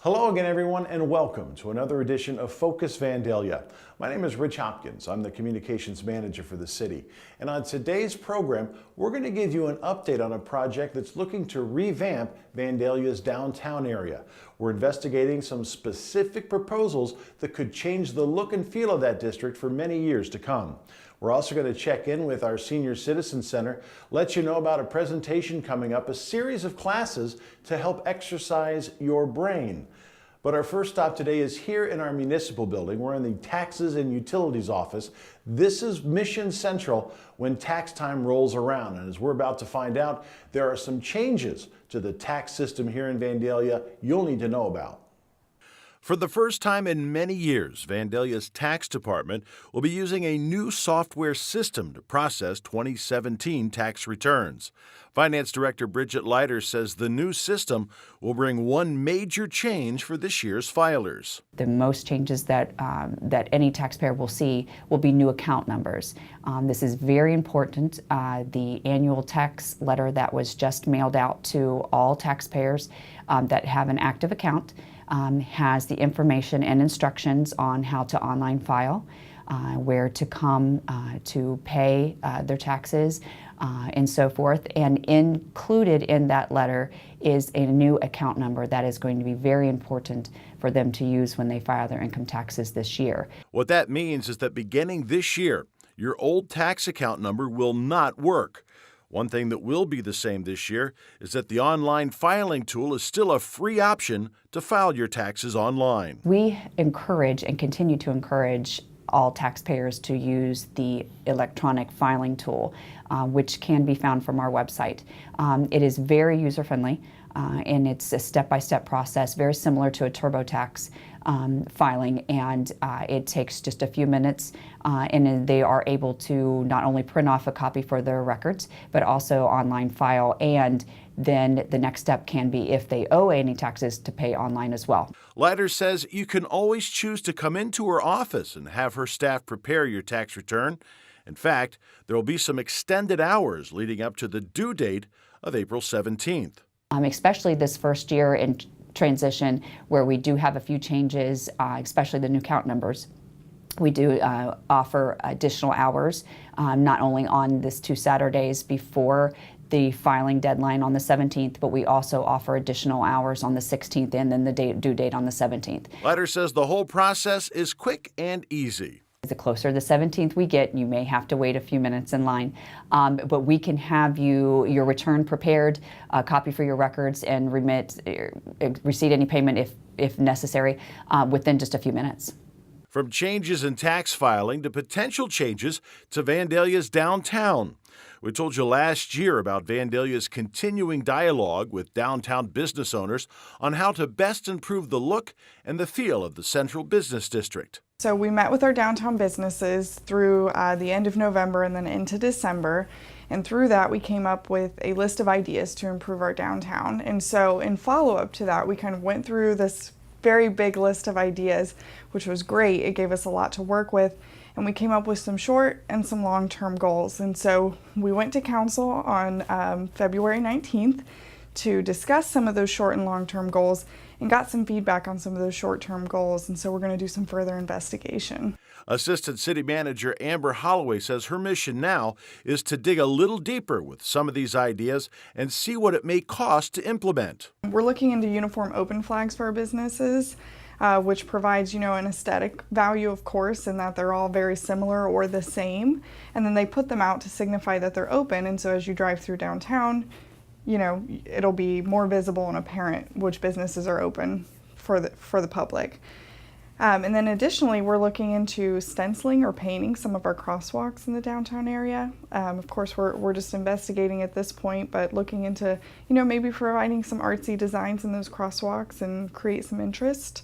Hello again, everyone, and welcome to another edition of Focus Vandalia. My name is Rich Hopkins. I'm the communications manager for the city. And on today's program, we're going to give you an update on a project that's looking to revamp Vandalia's downtown area. We're investigating some specific proposals that could change the look and feel of that district for many years to come. We're also going to check in with our Senior Citizen Center, let you know about a presentation coming up, a series of classes to help exercise your brain. But our first stop today is here in our municipal building. We're in the Taxes and Utilities office. This is Mission Central when tax time rolls around. And as we're about to find out, there are some changes to the tax system here in Vandalia you'll need to know about. For the first time in many years, Vandalia's tax department will be using a new software system to process 2017 tax returns. Finance Director Bridget Leiter says the new system will bring one major change for this year's filers. The most changes that any taxpayer will see will be new account numbers. This is very important. The annual tax letter that was just mailed out to all taxpayers that have an active account has the information and instructions on how to online file, where to come to pay their taxes, and so forth. And included in that letter is a new account number that is going to be very important for them to use when they file their income taxes this year. What that means is that beginning this year, your old tax account number will not work. One thing that will be the same this year is that the online filing tool is still a free option to file your taxes online. We encourage and continue to encourage all taxpayers to use the electronic filing tool, which can be found from our website. It is very user-friendly, and it's a step-by-step process, very similar to a TurboTax filing, and it takes just a few minutes, and they are able to not only print off a copy for their records, but also online file, and then the next step can be, if they owe any taxes, to pay online as well. Leiter says you can always choose to come into her office and have her staff prepare your tax return. In fact, there will be some extended hours leading up to the due date of April 17th. Especially this first year in transition, where we do have a few changes, especially the new count numbers. We do offer additional hours, not only on this 2 Saturdays before the filing deadline on the 17th, but we also offer additional hours on the 16th and then the due date on the 17th. Leiter says the whole process is quick and easy. The closer the 17th we get, you may have to wait a few minutes in line, but we can have your return prepared, a copy for your records, and receipt any payment if necessary within just a few minutes. From changes in tax filing to potential changes to Vandalia's downtown. We told you last year about Vandalia's continuing dialogue with downtown business owners on how to best improve the look and the feel of the central business district. So we met with our downtown businesses through the end of November and then into December. And through that, we came up with a list of ideas to improve our downtown. And so in follow-up to that, we kind of went through this very big list of ideas, which was great. It gave us a lot to work with. And we came up with some short and some long-term goals. And so we went to council on February 19th to discuss some of those short and long-term goals and got some feedback on some of those short-term goals. And so we're going to do some further investigation. Assistant City Manager Amber Holloway says her mission now is to dig a little deeper with some of these ideas and see what it may cost to implement. We're looking into uniform open flags for our businesses, which provides, an aesthetic value, of course, in that they're all very similar or the same. And then they put them out to signify that they're open. And so as you drive through downtown, it'll be more visible and apparent which businesses are open for the public. And then additionally, we're looking into stenciling or painting some of our crosswalks in the downtown area. Of course, we're just investigating at this point, but looking into, maybe providing some artsy designs in those crosswalks and create some interest.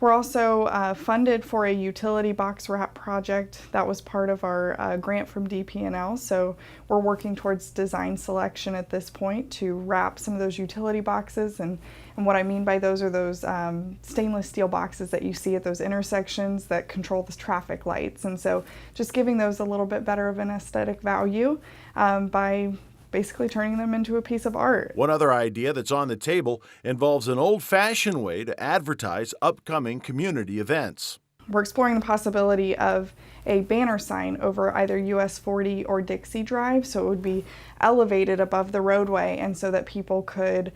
We're also funded for a utility box wrap project that was part of our grant from DP&L. So we're working towards design selection at this point to wrap some of those utility boxes. And what I mean by those are those stainless steel boxes that you see at those intersections that control the traffic lights. And so just giving those a little bit better of an aesthetic value by basically turning them into a piece of art. One other idea that's on the table involves an old-fashioned way to advertise upcoming community events. We're exploring the possibility of a banner sign over either US 40 or Dixie Drive, so it would be elevated above the roadway, and so that people could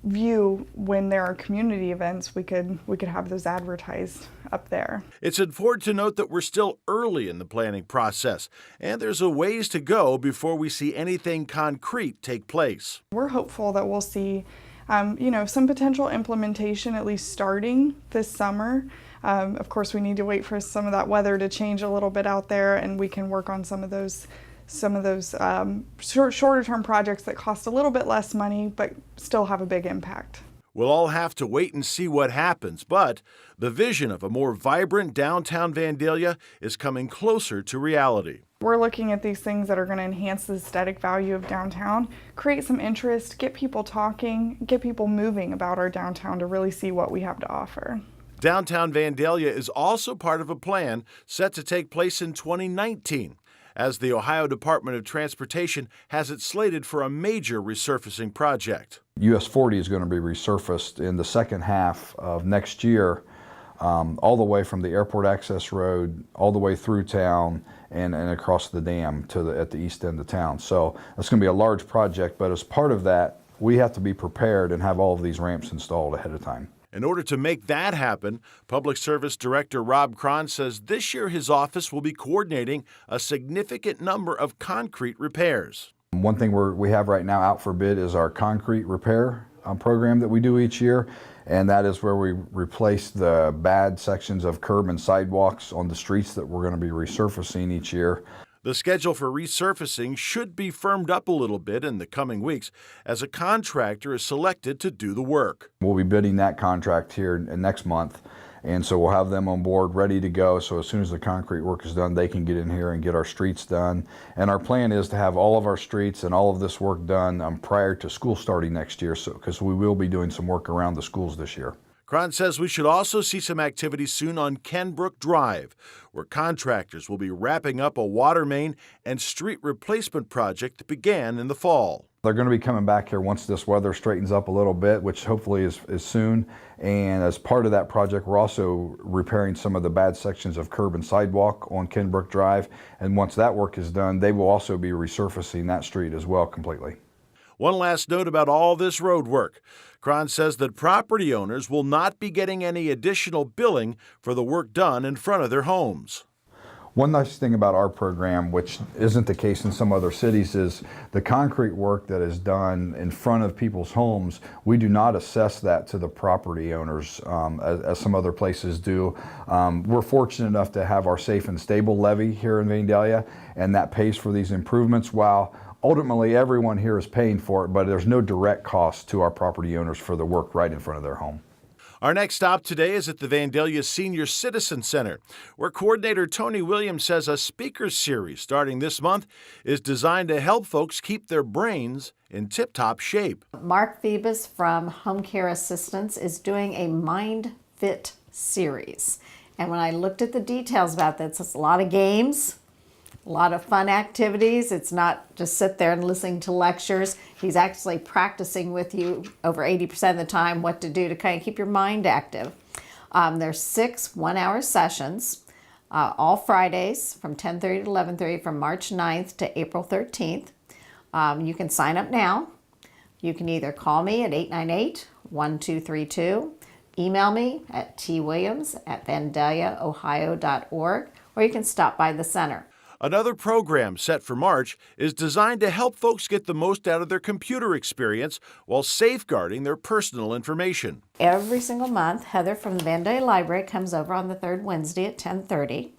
view when there are community events, we could have those advertised up there. It's important to note that we're still early in the planning process, and there's a ways to go before we see anything concrete take place. We're hopeful that we'll see some potential implementation at least starting this summer. Of course, we need to wait for some of that weather to change a little bit out there, and we can work on some of those shorter term projects that cost a little bit less money but still have a big impact. We'll all have to wait and see what happens, but the vision of a more vibrant downtown Vandalia is coming closer to reality. We're looking at these things that are going to enhance the aesthetic value of downtown, create some interest, get people talking, get people moving about our downtown to really see what we have to offer. Downtown Vandalia is also part of a plan set to take place in 2019, as the Ohio Department of Transportation has it slated for a major resurfacing project. US 40 is going to be resurfaced in the second half of next year, all the way from the airport access road, all the way through town and across the dam at the east end of town. So it's going to be a large project, but as part of that, we have to be prepared and have all of these ramps installed ahead of time. In order to make that happen, Public Service Director Rob Cron says this year his office will be coordinating a significant number of concrete repairs. One thing we have right now out for bid is our concrete repair program that we do each year, and that is where we replace the bad sections of curb and sidewalks on the streets that we're going to be resurfacing each year. The schedule for resurfacing should be firmed up a little bit in the coming weeks as a contractor is selected to do the work. We'll be bidding that contract here next month, and so we'll have them on board ready to go, so as soon as the concrete work is done, they can get in here and get our streets done. And our plan is to have all of our streets and all of this work done prior to school starting next year, because we will be doing some work around the schools this year. Cron says we should also see some activity soon on Kenbrook Drive, where contractors will be wrapping up a water main and street replacement project that began in the fall. They're going to be coming back here once this weather straightens up a little bit, which hopefully is soon. And as part of that project, we're also repairing some of the bad sections of curb and sidewalk on Kenbrook Drive. And once that work is done, they will also be resurfacing that street as well completely. One last note about all this road work. Cron says that property owners will not be getting any additional billing for the work done in front of their homes. One nice thing about our program, which isn't the case in some other cities, is the concrete work that is done in front of people's homes. We do not assess that to the property owners as some other places do. We're fortunate enough to have our safe and stable levy here in Vandalia, and that pays for these improvements, while ultimately everyone here is paying for it, but there's no direct cost to our property owners for the work right in front of their home. Our next stop today is at the Vandalia Senior Citizen Center, where coordinator Tony Williams says a speaker series starting this month is designed to help folks keep their brains in tip-top shape. Mark Phoebus from Home Care Assistance is doing a Mind Fit series. And when I looked at the details about this, it's a lot of games, a lot of fun activities. It's not just sit there and listening to lectures. He's actually practicing with you over 80% of the time what to do to kind of keep your mind active. There's 6 one-hour sessions, all Fridays from 10:30 to 11:30 from March 9th to April 13th. You can sign up now. You can either call me at 898-1232, email me at twilliams@vandaliaohio.org, or you can stop by the center. Another program set for March is designed to help folks get the most out of their computer experience while safeguarding their personal information. Every single month, Heather from the Vandalia Library comes over on the third Wednesday at 10:30.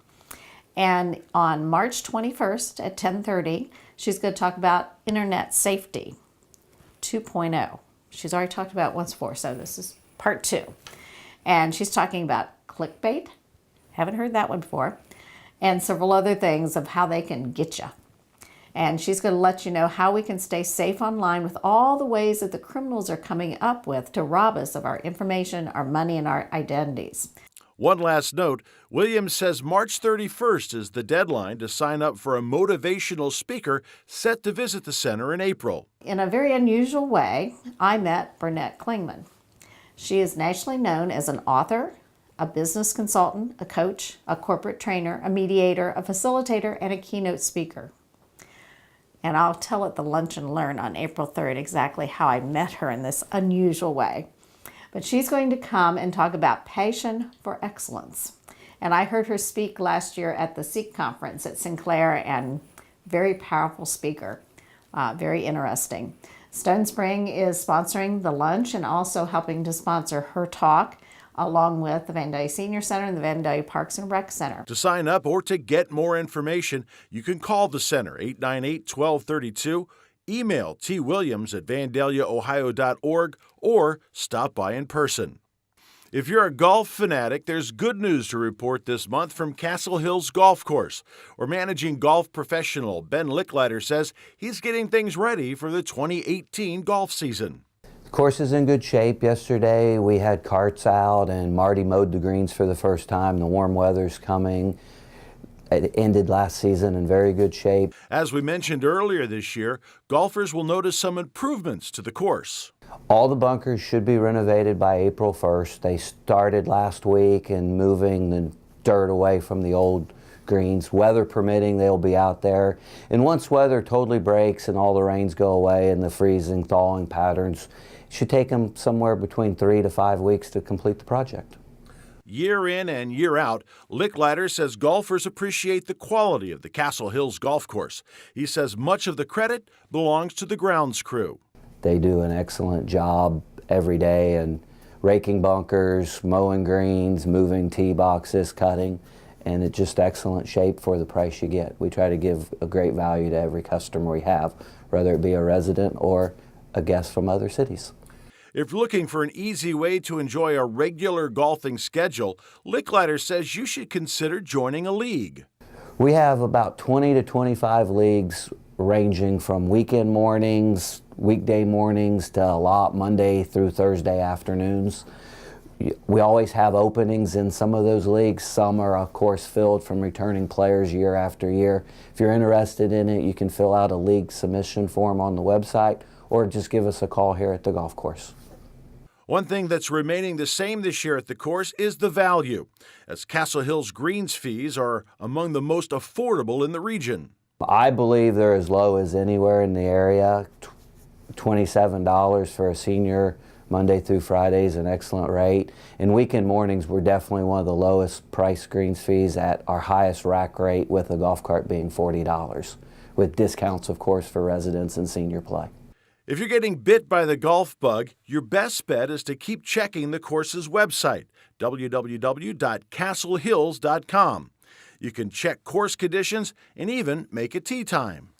And on March 21st at 10:30, she's going to talk about Internet Safety 2.0. She's already talked about it once before, so this is part 2. And she's talking about clickbait. Haven't heard that one before. And several other things of how they can get you. And she's going to let you know how we can stay safe online with all the ways that the criminals are coming up with to rob us of our information, our money, and our identities. One last note, Williams says March 31st is the deadline to sign up for a motivational speaker set to visit the center in April. In a very unusual way, I met Burnett Klingman. She is nationally known as an author, a business consultant, a coach, a corporate trainer, a mediator, a facilitator, and a keynote speaker. And I'll tell at the Lunch and Learn on April 3rd exactly how I met her in this unusual way. But she's going to come and talk about passion for excellence. And I heard her speak last year at the Seek conference at Sinclair, and very powerful speaker, very interesting. Stone Spring is sponsoring the lunch and also helping to sponsor her talk, along with the Vandalia Senior Center and the Vandalia Parks and Rec Center. To sign up or to get more information, you can call the center 898-1232, email twilliams@vandaliaohio.org, or stop by in person. If you're a golf fanatic, there's good news to report this month from Cassel Hills Golf Course, where managing golf professional Ben Licklider says he's getting things ready for the 2018 golf season. The course is in good shape. Yesterday we had carts out and Marty mowed the greens for the first time. The warm weather's coming. It ended last season in very good shape. As we mentioned earlier this year, golfers will notice some improvements to the course. All the bunkers should be renovated by April 1st. They started last week and moving the dirt away from the old greens. Weather permitting, they'll be out there. And once weather totally breaks and all the rains go away and the freezing, thawing patterns, it should take them somewhere between 3 to 5 weeks to complete the project. Year in and year out, Licklider says golfers appreciate the quality of the Cassel Hills Golf Course. He says much of the credit belongs to the grounds crew. They do an excellent job every day and raking bunkers, mowing greens, moving tee boxes, cutting, and it's just excellent shape for the price you get. We try to give a great value to every customer we have, whether it be a resident or a guest from other cities. If you're looking for an easy way to enjoy a regular golfing schedule, Licklider says you should consider joining a league. We have about 20 to 25 leagues ranging from weekend mornings, weekday mornings to a lot Monday through Thursday afternoons. We always have openings in some of those leagues. Some are, of course, filled from returning players year after year. If you're interested in it, you can fill out a league submission form on the website or just give us a call here at the golf course. One thing that's remaining the same this year at the course is the value, as Cassel Hills greens fees are among the most affordable in the region. I believe they're as low as anywhere in the area. $27 for a senior, Monday through Friday is an excellent rate. And weekend mornings, we're definitely one of the lowest price greens fees at our highest rack rate, with a golf cart being $40, with discounts, of course, for residents and senior play. If you're getting bit by the golf bug, your best bet is to keep checking the course's website, www.casselhills.com. You can check course conditions and even make a tee time.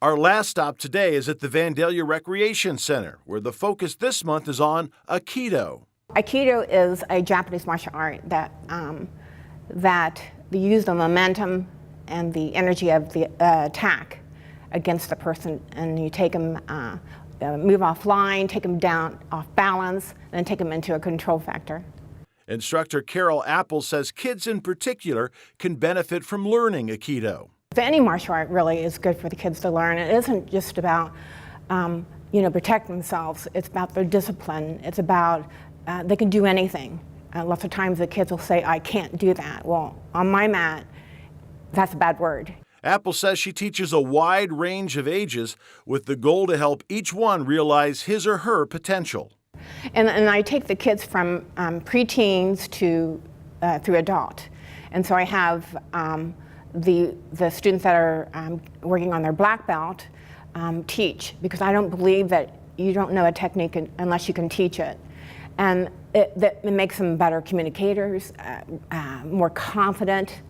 Our last stop today is at the Vandalia Recreation Center, where the focus this month is on Aikido. Aikido is a Japanese martial art that use the momentum and the energy of the attack against the person, and you take them, move offline, take them down off balance, and then take them into a control factor. Instructor Carol Apple says kids in particular can benefit from learning Aikido. Any martial art really is good for the kids to learn. It isn't just about protecting themselves. It's about their discipline. It's about they can do anything. Lots of times the kids will say, "I can't do that." Well, on my mat, that's a bad word. Apple says she teaches a wide range of ages with the goal to help each one realize his or her potential. And I take the kids from preteens to through adult. And so I have the students that are working on their black belt teach, because I don't believe that you don't know a technique unless you can teach it. And it makes them better communicators, more confident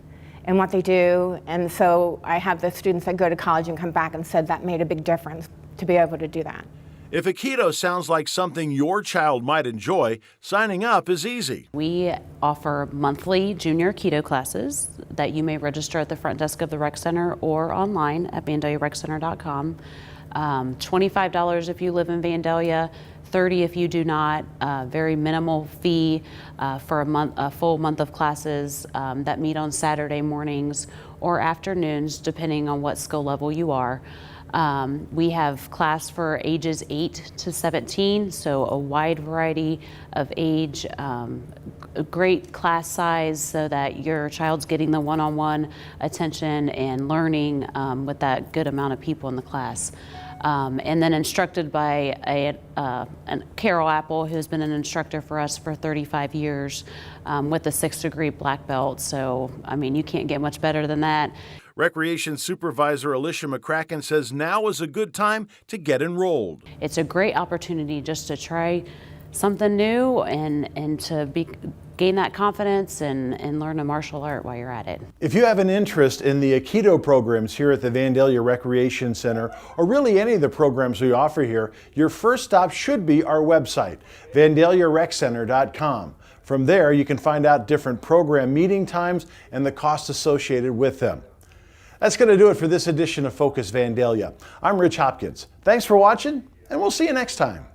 in what they do. And so I have the students that go to college and come back and said that made a big difference to be able to do that. If Aikido sounds like something your child might enjoy, signing up is easy. We offer monthly junior Aikido classes that you may register at the front desk of the rec center or online at vandaliareccenter.com. $25 if you live in Vandalia, $30 if you do not. Very minimal fee for a full month of classes that meet on Saturday mornings or afternoons, depending on what skill level you are. We have class for ages 8 to 17, so a wide variety of age, a great class size so that your child's getting the one-on-one attention and learning with that good amount of people in the class. And then instructed by Carol Apple, who's been an instructor for us for 35 years with a 6th degree black belt. So, I mean, you can't get much better than that. Recreation Supervisor Alicia McCracken says now is a good time to get enrolled. It's a great opportunity just to try something new and to gain that confidence and learn a martial art while you're at it. If you have an interest in the Aikido programs here at the Vandalia Recreation Center, or really any of the programs we offer here, your first stop should be our website, vandaliareccenter.com. From there, you can find out different program meeting times and the costs associated with them. That's going to do it for this edition of Focus Vandalia. I'm Rich Hopkins. Thanks for watching, and we'll see you next time.